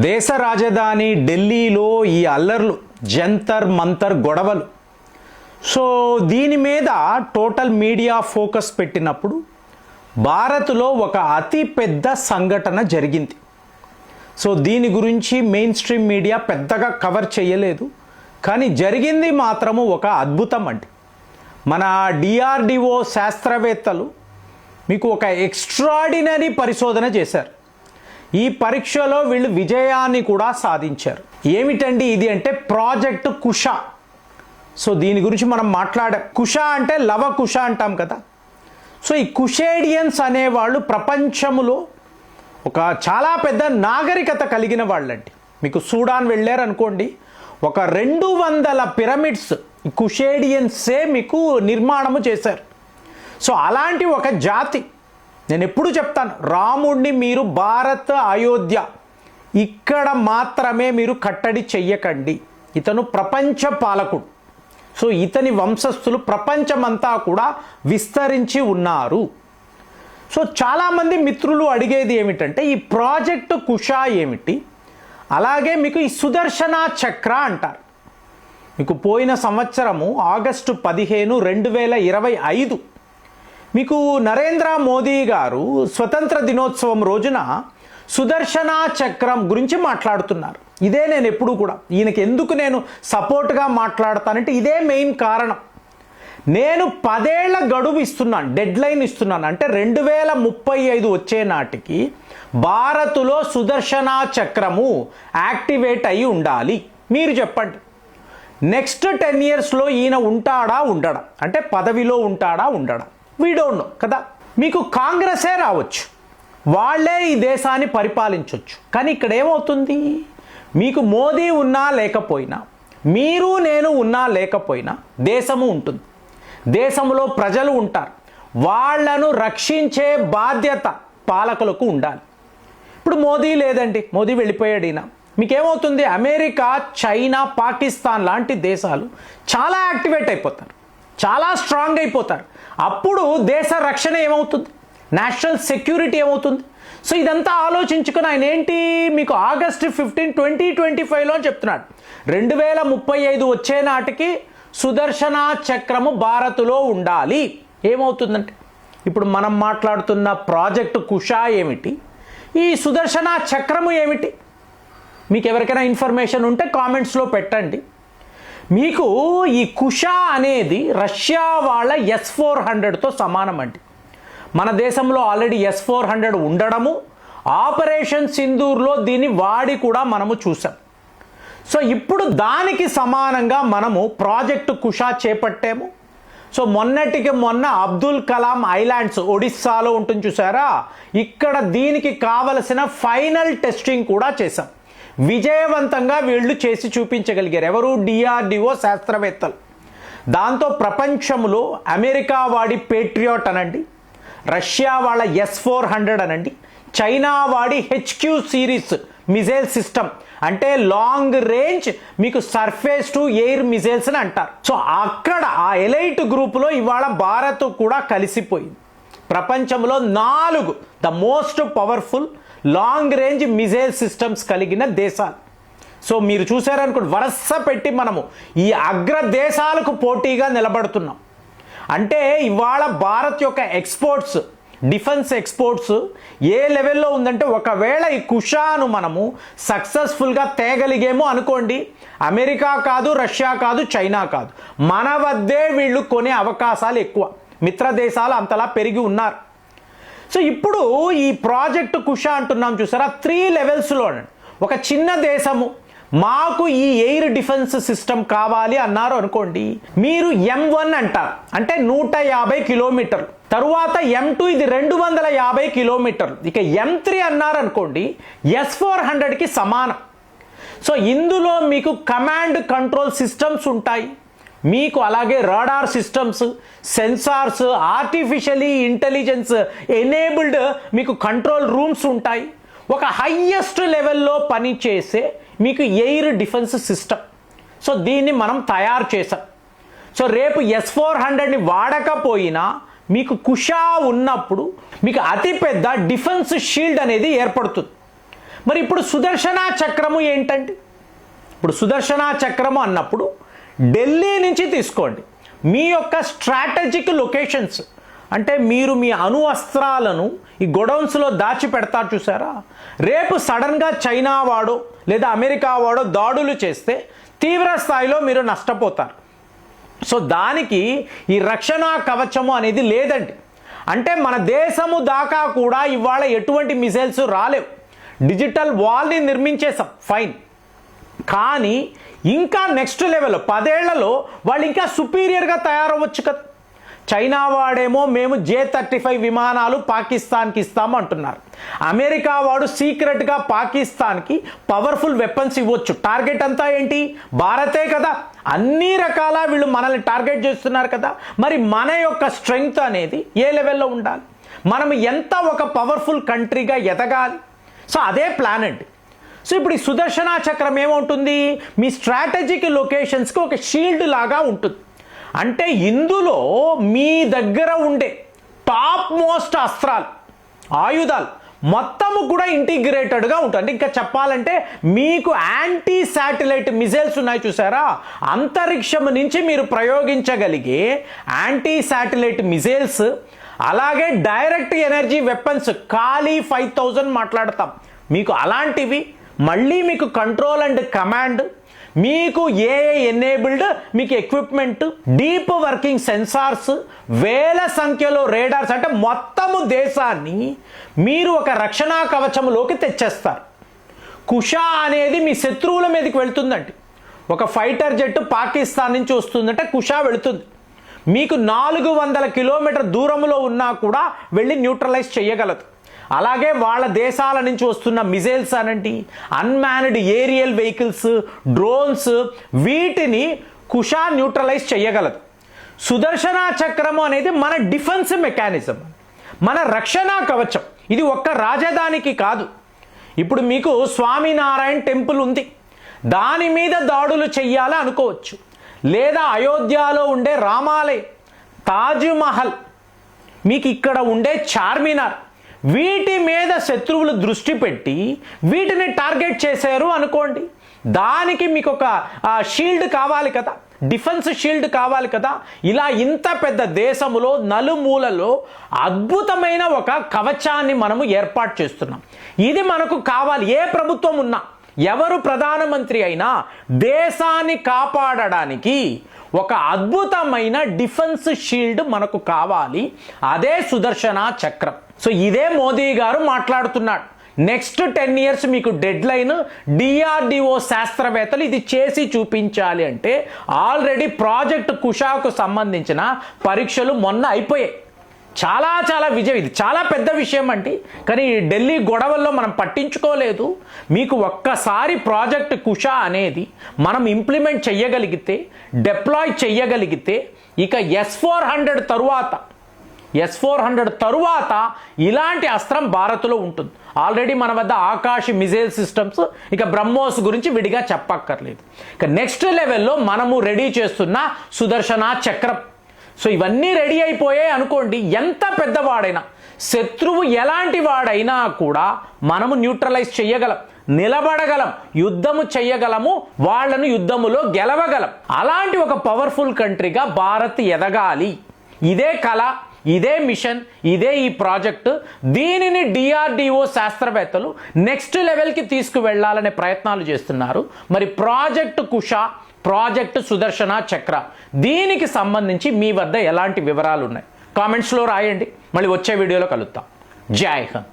దేశ రాజధాని ఢిల్లీలో ఈ అల్లర్లు, జంతర్ మంతర్ గొడవలు. సో దీని మీద టోటల్ మీడియా ఫోకస్ పెట్టినప్పుడు భారత్లో ఒక అతి పెద్ద సంఘటన జరిగింది. సో దీని గురించి మెయిన్ స్ట్రీమ్ మీడియా పెద్దగా కవర్ చేయలేదు, కానీ జరిగింది మాత్రము ఒక అద్భుతం అండి. మన డిఆర్డిఓ శాస్త్రవేత్తలు మీకు ఒక ఎక్స్ట్రాడినరీ పరిశోధన చేశారు. ఈ పరీక్షలో వీళ్ళు విజయాన్ని కూడా సాధించారు. ఏమిటండి ఇది అంటే ప్రాజెక్ట్ కుష. సో దీని గురించి మనం మాట్లాడాం. కుష అంటే లవకుశ అంటాం కదా. సో ఈ కుషేడియన్స్ అనేవాళ్ళు ప్రపంచంలో ఒక చాలా పెద్ద నాగరికత కలిగిన వాళ్ళండి. మీకు సూడాన్ వెళ్ళారనుకోండి, ఒక 200 పిరమిడ్స్ కుషేడియన్సే మీకు నిర్మాణము చేశారు. సో అలాంటి ఒక జాతి. నేను ఎప్పుడు చెప్తాను, రాముడిని మీరు భారత్ అయోధ్య ఇక్కడ మాత్రమే మీరు కట్టడి చెయ్యకండి. ఇతను ప్రపంచ పాలకుడు. సో ఇతని వంశస్థులు ప్రపంచమంతా కూడా విస్తరించి ఉన్నారు. సో చాలామంది మిత్రులు అడిగేది ఏమిటంటే ఈ ప్రాజెక్ట్ కుష ఏమిటి, అలాగే మీకు ఈ సుదర్శన చక్ర అంటారు. మీకు పోయిన సంవత్సరము ఆగస్టు 15, 2025 మీకు నరేంద్ర మోదీ గారు స్వతంత్ర దినోత్సవం రోజున సుదర్శన చక్రం గురించి మాట్లాడుతున్నారు. ఇదే నేను ఎప్పుడు కూడా ఈయనకి ఎందుకు నేను సపోర్ట్గా మాట్లాడతానంటే ఇదే మెయిన్ కారణం. నేను 10 ఏళ్ల గడువు ఇస్తున్నాను, డెడ్ లైన్ ఇస్తున్నాను. అంటే 2035 వచ్చే నాటికి భారత్లో సుదర్శన చక్రము యాక్టివేట్ అయి ఉండాలి. మీరు చెప్పండి, నెక్స్ట్ 10 ఇయర్స్లో ఈయన ఉంటాడా ఉండడా, అంటే పదవిలో ఉంటాడా ఉండడా, వీ డోంట్ నో కదా. మీకు కాంగ్రెసే రావచ్చు, వాళ్ళే ఈ దేశాన్ని పరిపాలించవచ్చు. కానీ ఇక్కడ ఏమవుతుంది, మీకు మోదీ ఉన్నా లేకపోయినా, మీరు నేను ఉన్నా లేకపోయినా దేశము ఉంటుంది, దేశంలో ప్రజలు ఉంటారు. వాళ్లను రక్షించే బాధ్యత పాలకులకు ఉండాలి. ఇప్పుడు మోదీ లేదండి, మోదీ వెళ్ళిపోయాడు. ఈయన మీకేమవుతుంది, అమెరికా, చైనా, పాకిస్తాన్ లాంటి దేశాలు చాలా యాక్టివేట్ అయిపోతారు, చాలా స్ట్రాంగ్ అయిపోతారు. అప్పుడు దేశ రక్షణ ఏమవుతుంది, నేషనల్ సెక్యూరిటీ ఏమవుతుంది. సో ఇదంతా ఆలోచించుకుని ఆయన ఏంటి మీకు ఆగస్టు 15, 2025లో చెప్తున్నాడు 2035 వచ్చే నాటికి సుదర్శన చక్రము భారత్లో ఉండాలి. ఏమవుతుందంటే ఇప్పుడు మనం మాట్లాడుతున్న ప్రాజెక్టు కుష ఏమిటి, ఈ సుదర్శన చక్రము ఏమిటి, మీకు ఎవరికైనా ఇన్ఫర్మేషన్ ఉంటే కామెంట్స్లో పెట్టండి. మీకు ఈ కుష అనేది రష్యా వాళ్ళ S-400తో సమానం అండి. మన దేశంలో ఆల్రెడీ S-400 ఉండడము, ఆపరేషన్ సింధూర్లో దీన్ని వాడి కూడా మనము చూసాం. సో ఇప్పుడు దానికి సమానంగా మనము ప్రాజెక్టు కుష చేపట్టాము. సో మొన్నటికి మొన్న అబ్దుల్ కలాం ఐలాండ్స్ ఒడిస్సాలో ఉంటుంది చూసారా, ఇక్కడ దీనికి కావలసిన ఫైనల్ టెస్టింగ్ కూడా చేశాం. విజయవంతంగా వీళ్ళు చేసి చూపించగలిగారు. ఎవరు, డిఆర్డిఓ శాస్త్రవేత్తలు. దాంతో ప్రపంచంలో అమెరికా వాడి పేట్రియాట్ అనండి, రష్యా వాళ్ళ S-400 అనండి, చైనా వాడి HQ సిరీస్ మిజైల్ సిస్టమ్, అంటే లాంగ్ రేంజ్ మీకు సర్ఫేస్ టు ఎయిర్ మిజైల్స్ అని అంటారు. సో అక్కడ ఆ ఎలైట్ గ్రూపులో ఇవాళ భారత్ కూడా కలిసిపోయింది. ప్రపంచంలో 4 the most powerful long range missile systems కలిగిన దేశాలు. సో మీరు చూసారనుకోండి, వరుస పెట్టి మనము ఈ అగ్ర దేశాలకు పోటీగా నిలబడుతున్నాం. అంటే ఇవాళ భారత్ యొక్క ఎక్స్పోర్ట్స్, డిఫెన్స్ ఎక్స్పోర్ట్స్ ఏ లెవెల్లో ఉందంటే, ఒకవేళ ఈ కుషాను మనము సక్సెస్ఫుల్గా తేగలిగేమో అనుకోండి, అమెరికా కాదు, రష్యా కాదు, చైనా కాదు, మన వద్దే వీళ్ళు కొనే అవకాశాలు ఎక్కువ. మిత్ర దేశాలు అంతలా పెరిగి ఉన్నారు. సో ఇప్పుడు ఈ ప్రాజెక్టు కుష అంటున్నాం చూసారా, 3 లెవెల్స్లో ఒక చిన్న దేశము మాకు ఈ ఎయిర్ డిఫెన్స్ సిస్టమ్ కావాలి అన్నారు అనుకోండి, మీరు M1 అంటారు, అంటే 150 కిలోమీటర్లు. తరువాత M2 ఇది 250 కిలోమీటర్లు. ఇక M3 అన్నారు అనుకోండి, S-400కి సమానం. సో ఇందులో మీకు కమాండ్ కంట్రోల్ సిస్టమ్స్ ఉంటాయి, మీకు అలాగే radar systems, sensors, artificially intelligence enabled మీకు కంట్రోల్ రూమ్స్ ఉంటాయి. ఒక హైయెస్ట్ లెవెల్లో పనిచేసే మీకు ఎయిర్ డిఫెన్స్ సిస్టమ్. సో దీన్ని మనం తయారు చేసాం. సో రేపు S-400ని వాడకపోయినా మీకు కుష ఉన్నప్పుడు మీకు అతిపెద్ద డిఫెన్స్ షీల్డ్ అనేది ఏర్పడుతుంది. మరి ఇప్పుడు సుదర్శన చక్రము ఏంటండి? ఇప్పుడు సుదర్శన చక్రము అన్నప్పుడు ఢిల్లీ నుంచి తీసుకోండి. మీ యొక్క స్ట్రాటజిక్ లొకేషన్స్ అంటే మీరు మీ అణు అస్త్రాలను ఈ గొడౌన్స్లో దాచి పెడతారు చూసారా, రేపు సడన్గా చైనా వాడో లేదా అమెరికా వాడో దాడులు చేస్తే తీవ్ర స్థాయిలో మీరు నష్టపోతారు. సో దానికి ఈ రక్షణ కవచము అనేది లేదండి. అంటే మన దేశము దాకా కూడా ఇవాళ ఎటువంటి మిసైల్స్ రాలేవు. డిజిటల్ వాల్ని నిర్మించేసాం, ఫైన్. కానీ ఇంకా నెక్స్ట్ లెవెల్ 10 ఏళ్లలో వాళ్ళు ఇంకా సుపీరియర్గా తయారవ్వచ్చు కదా. చైనా వాడేమో మేము J-35 విమానాలు పాకిస్తాన్కి ఇస్తాము అంటున్నారు. అమెరికా వాడు సీక్రెట్గా పాకిస్తాన్కి పవర్ఫుల్ వెపన్స్ ఇవ్వచ్చు. టార్గెట్ అంతా ఏంటి? భారతే కదా. అన్ని రకాల వీళ్ళు మనల్ని టార్గెట్ చేస్తున్నారు కదా. మరి మన యొక్క స్ట్రెంగ్త్ అనేది ఏ లెవెల్లో ఉండాలి? మనం ఎంత ఒక పవర్ఫుల్ కంట్రీగా ఎదగాలి? సో అదే ప్లాన్ అండి. సో ఇప్పుడు ఈ సుదర్శన చక్రం ఏముంటుంది? మీ స్ట్రాటజిక్ లొకేషన్స్కి ఒక షీల్డ్ లాగా ఉంటుంది. అంటే ఇందులో మీ దగ్గర ఉండే టాప్ మోస్ట్ అస్త్రాలు, ఆయుధాలు మొత్తము కూడా ఇంటిగ్రేటెడ్గా ఉంటుంది. అంటే ఇంకా చెప్పాలంటే మీకు యాంటీ శాటిలైట్ మిసైల్స్ ఉన్నాయి చూసారా, అంతరిక్షం నుంచి మీరు ప్రయోగించగలిగే యాంటీ శాటిలైట్ మిసైల్స్, అలాగే డైరెక్ట్ ఎనర్జీ వెపన్స్ ఖాళీ 5000 మాట్లాడతాం మీకు. అలాంటివి మళ్ళీ మీకు కంట్రోల్ అండ్ కమాండ్, మీకు ఏఏ ఎనేబుల్డ్ మీకు ఎక్విప్మెంట్, డీప్ వర్కింగ్ సెన్సార్స్, వేల సంఖ్యలో రేడార్స్, అంటే మొత్తము దేశాన్ని మీరు ఒక రక్షణా కవచంలోకి తెచ్చేస్తారు. కుషా అనేది మీ శత్రువుల మీదకి వెళ్తుందండి. ఒక ఫైటర్ జెట్ పాకిస్తాన్ నుంచి వస్తుందంటే కుషా వెళుతుంది. మీకు 400 కిలోమీటర్ దూరంలో ఉన్నా కూడా వెళ్ళి న్యూట్రలైజ్ చేయగలదు. అలాగే వాళ్ళ దేశాల నుంచి వస్తున్న మిసైల్స్ అనండి, అన్మాన్డ్ ఏరియల్ వెహికల్స్, డ్రోన్స్, వీటిని కుషా న్యూట్రలైజ్ చేయగలదు. సుదర్శన చక్రము అనేది మన డిఫెన్స్ మెకానిజం, మన రక్షణ కవచం. ఇది ఒక్క రాజధానికి కాదు. ఇప్పుడు మీకు స్వామినారాయణ టెంపుల్ ఉంది, దాని మీద దాడులు చెయ్యాలి అనుకోవచ్చు. లేదా అయోధ్యలో ఉండే రామాలయం, తాజ్మహల్, మీకు ఇక్కడ ఉండే చార్మినార్, వీటి మీద శత్రువులు దృష్టి పెట్టి వీటిని టార్గెట్ చేశారు అనుకోండి. దానికి మీకు ఒక షీల్డ్ కావాలి కదా, డిఫెన్స్ షీల్డ్ కావాలి కదా. ఇలా ఇంత పెద్ద దేశములో నలుమూలలో అద్భుతమైన ఒక కవచాన్ని మనము ఏర్పాటు చేస్తున్నాం. ఇది మనకు కావాలి. ఏ ప్రభుత్వం ఉన్నా, ఎవరు ప్రధానమంత్రి అయినా దేశాన్ని కాపాడడానికి ఒక అద్భుతమైన డిఫెన్స్ షీల్డ్ మనకు కావాలి. అదే సుదర్శన చక్రం. సో ఇదే మోదీ గారు మాట్లాడుతున్నాడు. నెక్స్ట్ 10 years మీకు డెడ్ లైన్. DRDO శాస్త్రవేత్తలు ఇది చేసి చూపించాలి అంటే ఆల్రెడీ ప్రాజెక్ట్ కుషాకు సంబంధించిన పరీక్షలు మొన్న అయిపోయాయి. చాలా చాలా విజయం. ఇది చాలా పెద్ద విషయం అండి. కానీ ఢిల్లీ గొడవల్లో మనం పట్టించుకోలేదు. మీకు ఒక్కసారి ప్రాజెక్ట్ కుషా అనేది మనం ఇంప్లిమెంట్ చేయగలిగితే, డిప్లాయ్ చేయగలిగితే, ఇక S-400 తరువాత ఇలాంటి అస్త్రం భారత్లో ఉంటుంది. ఆల్రెడీ మన వద్ద ఆకాశ్ మిసైల్ సిస్టమ్స్, ఇక బ్రహ్మోస్ గురించి విడిగా చెప్పక్కర్లేదు. ఇక నెక్స్ట్ లెవెల్లో మనము రెడీ చేస్తున్న సుదర్శన చక్రం. సో ఇవన్నీ రెడీ అయిపోయాయి అనుకోండి, ఎంత పెద్దవాడైనా, శత్రువు ఎలాంటి వాడైనా కూడా మనము న్యూట్రలైజ్ చేయగలం, నిలబడగలం, యుద్ధము చేయగలము, వాళ్లను యుద్ధములో గెలవగలం. అలాంటి ఒక పవర్ఫుల్ కంట్రీగా భారత్ ఎదగాలి. ఇదే కళ, ఇదే మిషన్, ఇదే ఈ ప్రాజెక్టు. దీనిని DRDO శాస్త్రవేత్తలు నెక్స్ట్ లెవెల్కి తీసుకువెళ్లాలనే ప్రయత్నాలు చేస్తున్నారు. మరి ప్రాజెక్ట్ కుషా, ప్రాజెక్ట్ సుదర్శన చక్ర, దీనికి సంబంధించి మీ వద్ద ఎలాంటి వివరాలు ఉన్నాయి కామెంట్స్లో రాయండి. మళ్ళీ వచ్చే వీడియోలో కలుద్దాం. జై హింద్.